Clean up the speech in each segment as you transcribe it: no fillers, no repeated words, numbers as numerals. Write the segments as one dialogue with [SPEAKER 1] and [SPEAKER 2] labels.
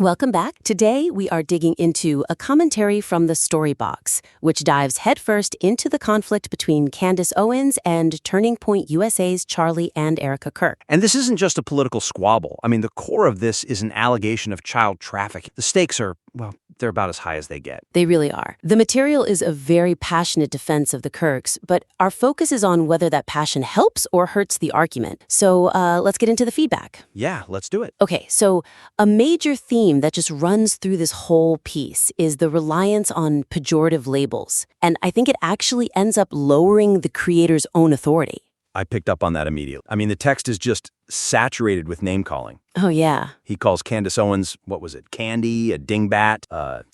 [SPEAKER 1] Welcome back. Today, we are digging into a commentary from the Story Box, which dives headfirst into the conflict between Candace Owens and Turning Point USA's Charlie and Erika Kirk.
[SPEAKER 2] And this isn't just a political squabble. I mean, the core of this is an allegation of child trafficking. The stakes are, well, they're about as high as they get.
[SPEAKER 1] They really are. The material is a very passionate defense of the Kirks, but our focus is on whether that passion helps or hurts the argument. So let's get into the feedback.
[SPEAKER 2] Yeah, let's do it.
[SPEAKER 1] Okay, so a major theme that just runs through this whole piece is the reliance on pejorative labels. And I think it actually ends up lowering the creator's own authority.
[SPEAKER 2] I picked up on that immediately. I mean, the text is just saturated with name-calling.
[SPEAKER 1] Oh, yeah.
[SPEAKER 2] He calls Candace Owens, what was it, Candy, a dingbat,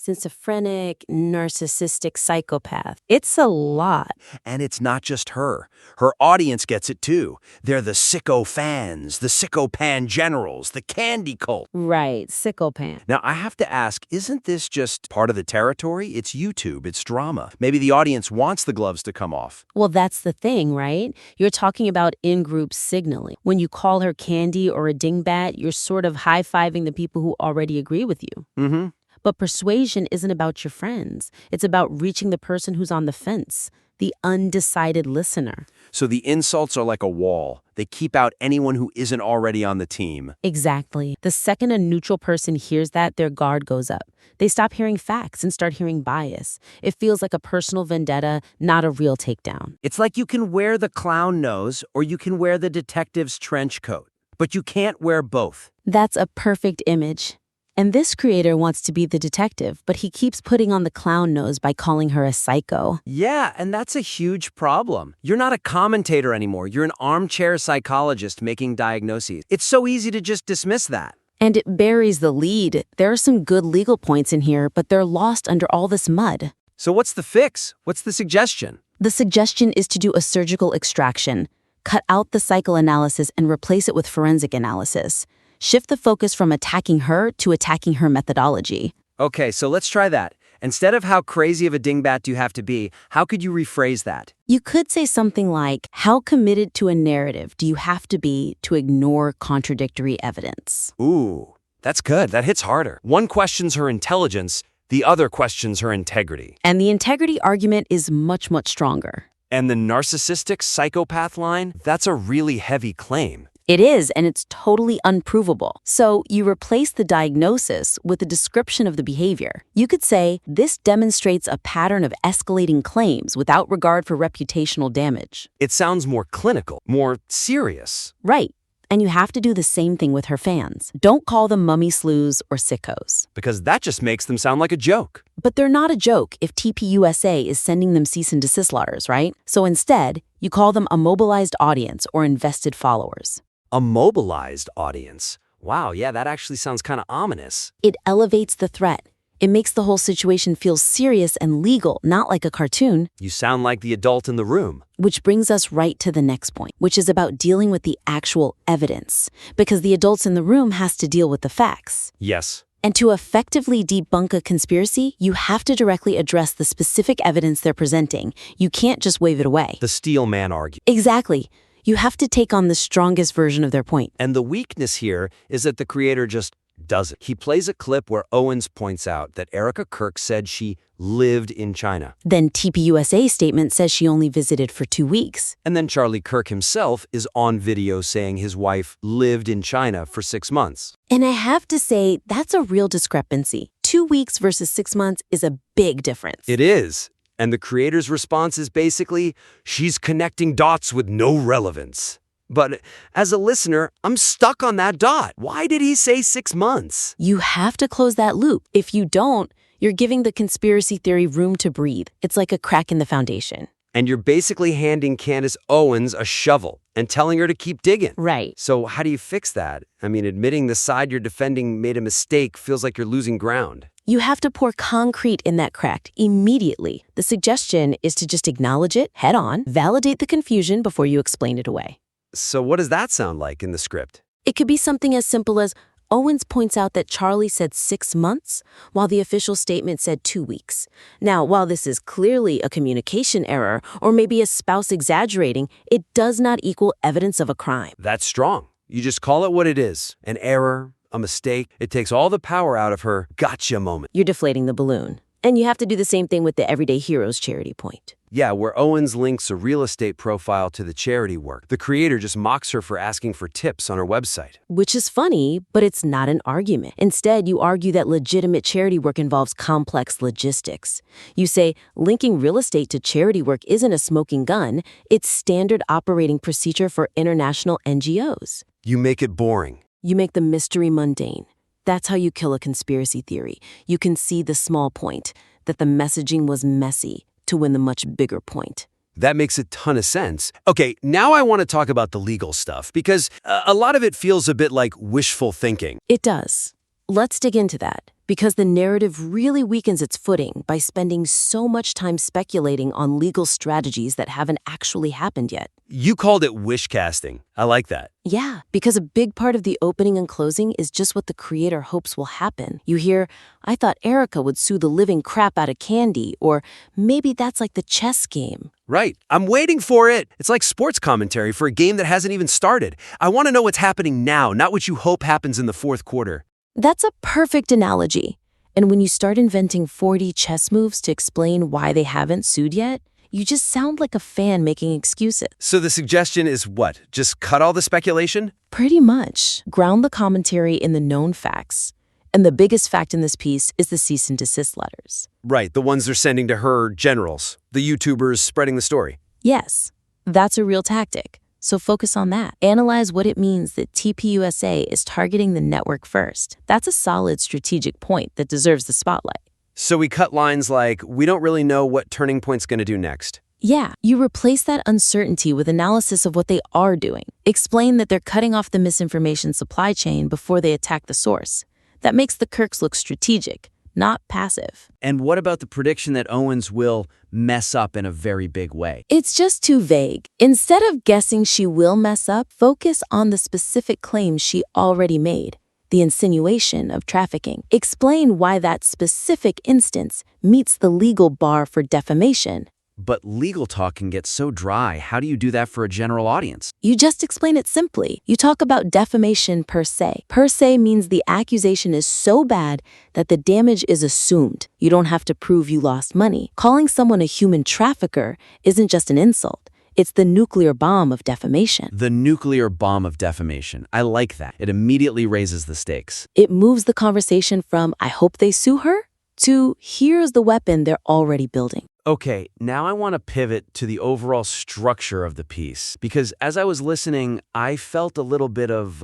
[SPEAKER 1] schizophrenic, narcissistic psychopath. It's a lot.
[SPEAKER 2] And it's not just her. Her audience gets it too. They're the sicko fans, the sicko pan generals, the candy cult.
[SPEAKER 1] Right, sicko pan.
[SPEAKER 2] Now, I have to ask, isn't this just part of the territory? It's YouTube, it's drama. Maybe the audience wants the gloves to come off.
[SPEAKER 1] Well, that's the thing, right? You're talking about in-group signaling. When you call her Candy or a dingbat, you're sort of high-fiving the people who already agree with you.
[SPEAKER 2] Mm-hmm.
[SPEAKER 1] But persuasion isn't about your friends. It's about reaching the person who's on the fence, the undecided listener.
[SPEAKER 2] So the insults are like a wall. They keep out anyone who isn't already on the team.
[SPEAKER 1] Exactly. The second a neutral person hears that, their guard goes up. They stop hearing facts and start hearing bias. It feels like a personal vendetta, not a real takedown.
[SPEAKER 2] It's like you can wear the clown nose or you can wear the detective's trench coat, but you can't wear both.
[SPEAKER 1] That's a perfect image. And this creator wants to be the detective, but he keeps putting on the clown nose by calling her a psycho.
[SPEAKER 2] Yeah, and that's a huge problem. You're not a commentator anymore. You're an armchair psychologist making diagnoses. It's so easy to just dismiss that.
[SPEAKER 1] And it buries the lead. There are some good legal points in here, but they're lost under all this mud.
[SPEAKER 2] So what's the fix? What's the suggestion?
[SPEAKER 1] The suggestion is to do a surgical extraction. Cut out the psychoanalysis and replace it with forensic analysis. Shift the focus from attacking her to attacking her methodology.
[SPEAKER 2] Okay, so let's try that. Instead of how crazy of a dingbat do you have to be, how could you rephrase that?
[SPEAKER 1] You could say something like, how committed to a narrative do you have to be to ignore contradictory evidence?
[SPEAKER 2] Ooh, that's good. That hits harder. One questions her intelligence, the other questions her integrity.
[SPEAKER 1] And the integrity argument is much, much stronger.
[SPEAKER 2] And the narcissistic psychopath line, that's a really heavy claim.
[SPEAKER 1] It is, and it's totally unprovable. So you replace the diagnosis with a description of the behavior. You could say, this demonstrates a pattern of escalating claims without regard for reputational damage.
[SPEAKER 2] It sounds more clinical, more serious.
[SPEAKER 1] Right. And you have to do the same thing with her fans. Don't call them mummy slews or sickos.
[SPEAKER 2] Because that just makes them sound like a joke.
[SPEAKER 1] But they're not a joke if TPUSA is sending them cease-and-desist letters, right? So instead, you call them a mobilized audience or invested followers.
[SPEAKER 2] A mobilized audience. Wow, yeah, that actually sounds kind of ominous.
[SPEAKER 1] It elevates the threat. It makes the whole situation feel serious and legal, not like a cartoon.
[SPEAKER 2] You sound like the adult in the room.
[SPEAKER 1] Which brings us right to the next point, which is about dealing with the actual evidence. Because the adults in the room has to deal with the facts.
[SPEAKER 2] Yes.
[SPEAKER 1] And to effectively debunk a conspiracy, you have to directly address the specific evidence they're presenting. You can't just wave it away.
[SPEAKER 2] The steel man argument.
[SPEAKER 1] Exactly. You have to take on the strongest version of their point.
[SPEAKER 2] And the weakness here is that the creator just does it. He plays a clip where Owens points out that Erika Kirk said she lived in China.
[SPEAKER 1] Then TPUSA's statement says she only visited for 2 weeks.
[SPEAKER 2] And then Charlie Kirk himself is on video saying his wife lived in China for 6 months.
[SPEAKER 1] And I have to say, that's a real discrepancy. 2 weeks versus 6 months is a big difference.
[SPEAKER 2] It is. And the creator's response is basically, she's connecting dots with no relevance. But as a listener, I'm stuck on that dot. Why did he say 6 months?
[SPEAKER 1] You have to close that loop. If you don't, you're giving the conspiracy theory room to breathe. It's like a crack in the foundation.
[SPEAKER 2] And you're basically handing Candace Owens a shovel and telling her to keep digging.
[SPEAKER 1] Right.
[SPEAKER 2] So how do you fix that? I mean, admitting the side you're defending made a mistake feels like you're losing ground.
[SPEAKER 1] You have to pour concrete in that crack immediately. The suggestion is to just acknowledge it head on, validate the confusion before you explain it away.
[SPEAKER 2] So what does that sound like in the script?
[SPEAKER 1] It could be something as simple as, Owens points out that Charlie said 6 months, while the official statement said 2 weeks. Now, while this is clearly a communication error, or maybe a spouse exaggerating, it does not equal evidence of a crime.
[SPEAKER 2] That's strong. You just call it what it is, an error, a mistake. It takes all the power out of her gotcha moment.
[SPEAKER 1] You're deflating the balloon. And you have to do the same thing with the Everyday Heroes charity point.
[SPEAKER 2] Yeah, where Owens links a real estate profile to the charity work. The creator just mocks her for asking for tips on her website.
[SPEAKER 1] Which is funny, but it's not an argument. Instead, you argue that legitimate charity work involves complex logistics. You say linking real estate to charity work isn't a smoking gun, it's standard operating procedure for international NGOs.
[SPEAKER 2] You make it boring.
[SPEAKER 1] You make the mystery mundane. That's how you kill a conspiracy theory. You can see the small point, that the messaging was messy, to win the much bigger point.
[SPEAKER 2] That makes a ton of sense. Okay, now I want to talk about the legal stuff, because a lot of it feels a bit like wishful thinking.
[SPEAKER 1] It does. Let's dig into that, because the narrative really weakens its footing by spending so much time speculating on legal strategies that haven't actually happened yet.
[SPEAKER 2] You called it wish casting. I like that.
[SPEAKER 1] Yeah, because a big part of the opening and closing is just what the creator hopes will happen. You hear, I thought Erika would sue the living crap out of Candy, or maybe that's like the chess game.
[SPEAKER 2] Right. I'm waiting for it. It's like sports commentary for a game that hasn't even started. I want to know what's happening now, not what you hope happens in the fourth quarter.
[SPEAKER 1] That's a perfect analogy. And when you start inventing 4D chess moves to explain why they haven't sued yet, you just sound like a fan making excuses.
[SPEAKER 2] So the suggestion is what? Just cut all the speculation?
[SPEAKER 1] Pretty much. Ground the commentary in the known facts. And the biggest fact in this piece is the cease-and-desist letters.
[SPEAKER 2] Right, the ones they're sending to her generals, the YouTubers spreading the story.
[SPEAKER 1] Yes, that's a real tactic. So focus on that. Analyze what it means that TPUSA is targeting the network first. That's a solid strategic point that deserves the spotlight.
[SPEAKER 2] So we cut lines like, we don't really know what Turning Point's going to do next.
[SPEAKER 1] Yeah, you replace that uncertainty with analysis of what they are doing. Explain that they're cutting off the misinformation supply chain before they attack the source. That makes the Kirks look strategic, not passive.
[SPEAKER 3] And what about the prediction that Owens will mess up in a very big way?
[SPEAKER 1] It's just too vague. Instead of guessing she will mess up, focus on the specific claims she already made. The insinuation of trafficking. Explain why that specific instance meets the legal bar for defamation.
[SPEAKER 3] But legal talk can get so dry. How do you do that for a general audience?
[SPEAKER 1] You just explain it simply. You talk about defamation per se. Per se means the accusation is so bad that the damage is assumed. You don't have to prove you lost money. Calling someone a human trafficker isn't just an insult. It's the nuclear bomb of defamation.
[SPEAKER 3] The nuclear bomb of defamation. I like that. It immediately raises the stakes.
[SPEAKER 1] It moves the conversation from, I hope they sue her, to, here's the weapon they're already building.
[SPEAKER 3] Okay, now I want to pivot to the overall structure of the piece, because as I was listening, I felt a little bit of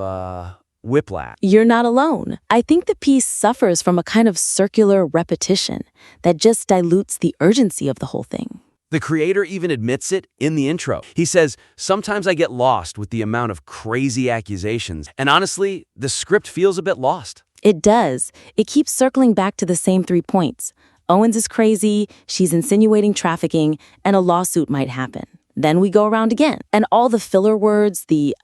[SPEAKER 3] whiplash.
[SPEAKER 1] You're not alone. I think the piece suffers from a kind of circular repetition that just dilutes the urgency of the whole thing.
[SPEAKER 3] The creator even admits it in the intro. He says, sometimes I get lost with the amount of crazy accusations, and honestly, the script feels a bit lost.
[SPEAKER 1] It does. It keeps circling back to the same 3 points. Owens is crazy, she's insinuating trafficking, and a lawsuit might happen. Then we go around again. And all the filler words, the,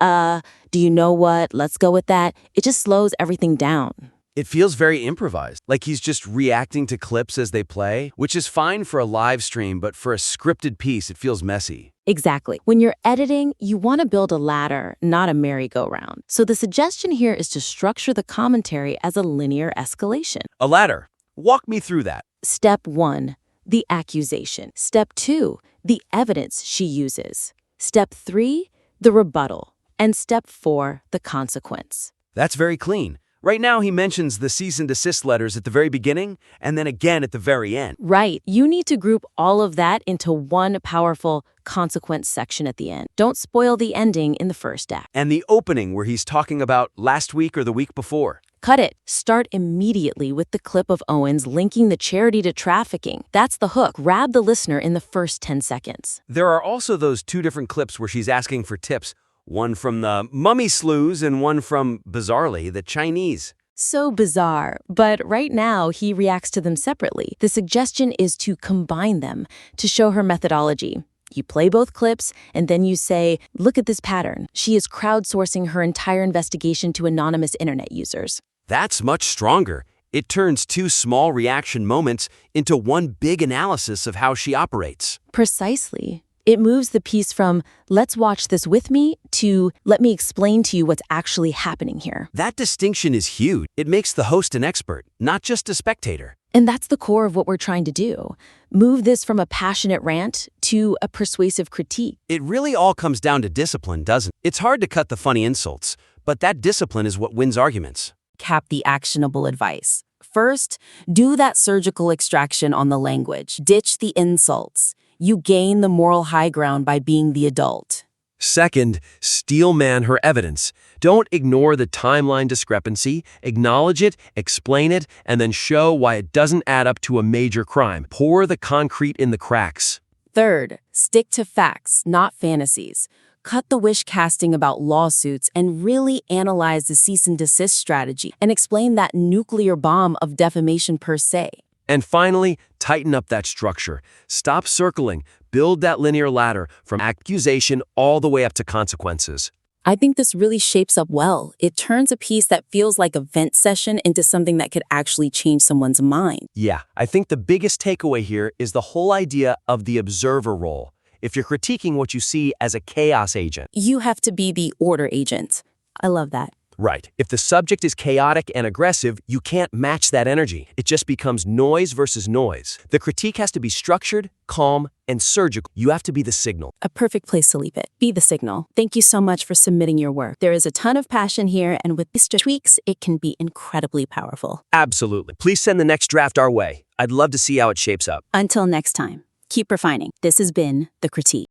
[SPEAKER 1] do you know what, let's go with that, it just slows everything down.
[SPEAKER 3] It feels very improvised, like he's just reacting to clips as they play, which is fine for a live stream, but for a scripted piece, it feels messy.
[SPEAKER 1] Exactly. When you're editing, you want to build a ladder, not a merry-go-round. So the suggestion here is to structure the commentary as a linear escalation.
[SPEAKER 3] A ladder. Walk me through that.
[SPEAKER 1] Step 1, the accusation. Step 2, the evidence she uses. Step 3, the rebuttal. And step 4, the consequence.
[SPEAKER 3] That's very clean. Right now, he mentions the cease-and-desist letters at the very beginning and then again at the very end.
[SPEAKER 1] Right. You need to group all of that into one powerful consequence section at the end. Don't spoil the ending in the first act.
[SPEAKER 3] And the opening where he's talking about last week or the week before.
[SPEAKER 1] Cut it. Start immediately with the clip of Owens linking the charity to trafficking. That's the hook. Grab the listener in the first 10 seconds.
[SPEAKER 2] There are also those 2 different clips where she's asking for tips. One from the mummy slews and one from, bizarrely, the Chinese.
[SPEAKER 1] So bizarre, but right now he reacts to them separately. The suggestion is to combine them to show her methodology. You play both clips, and then you say, look at this pattern. She is crowdsourcing her entire investigation to anonymous internet users.
[SPEAKER 2] That's much stronger. It turns 2 small reaction moments into one big analysis of how she operates.
[SPEAKER 1] Precisely. It moves the piece from, let's watch this with me, to, let me explain to you what's actually happening here.
[SPEAKER 3] That distinction is huge. It makes the host an expert, not just a spectator.
[SPEAKER 1] And that's the core of what we're trying to do. Move this from a passionate rant to a persuasive critique.
[SPEAKER 3] It really all comes down to discipline, doesn't it? It's hard to cut the funny insults, but that discipline is what wins arguments.
[SPEAKER 1] Cap the actionable advice. First, do that surgical extraction on the language. Ditch the insults. You gain the moral high ground by being the adult.
[SPEAKER 3] Second, steelman her evidence. Don't ignore the timeline discrepancy, acknowledge it, explain it, and then show why it doesn't add up to a major crime. Pour the concrete in the cracks.
[SPEAKER 1] Third, stick to facts, not fantasies. Cut the wish casting about lawsuits and really analyze the cease-and-desist strategy and explain that nuclear bomb of defamation per se.
[SPEAKER 3] And finally, tighten up that structure. Stop circling. Build that linear ladder from accusation all the way up to consequences.
[SPEAKER 1] I think this really shapes up well. It turns a piece that feels like a vent session into something that could actually change someone's mind.
[SPEAKER 3] Yeah, I think the biggest takeaway here is the whole idea of the observer role. If you're critiquing what you see as a chaos agent,
[SPEAKER 1] You have to be the order agent. I love that.
[SPEAKER 3] right. If the subject is chaotic and aggressive, you can't match that energy. It just becomes noise versus noise. The critique has to be structured, calm, and surgical. You have to be the signal.
[SPEAKER 1] A perfect place to leave it. Be the signal. Thank you so much for submitting your work. There is a ton of passion here, and with these tweaks, it can be incredibly powerful.
[SPEAKER 3] Absolutely. Please send the next draft our way. I'd love to see how it shapes up.
[SPEAKER 1] Until next time, keep refining. This has been The Critique.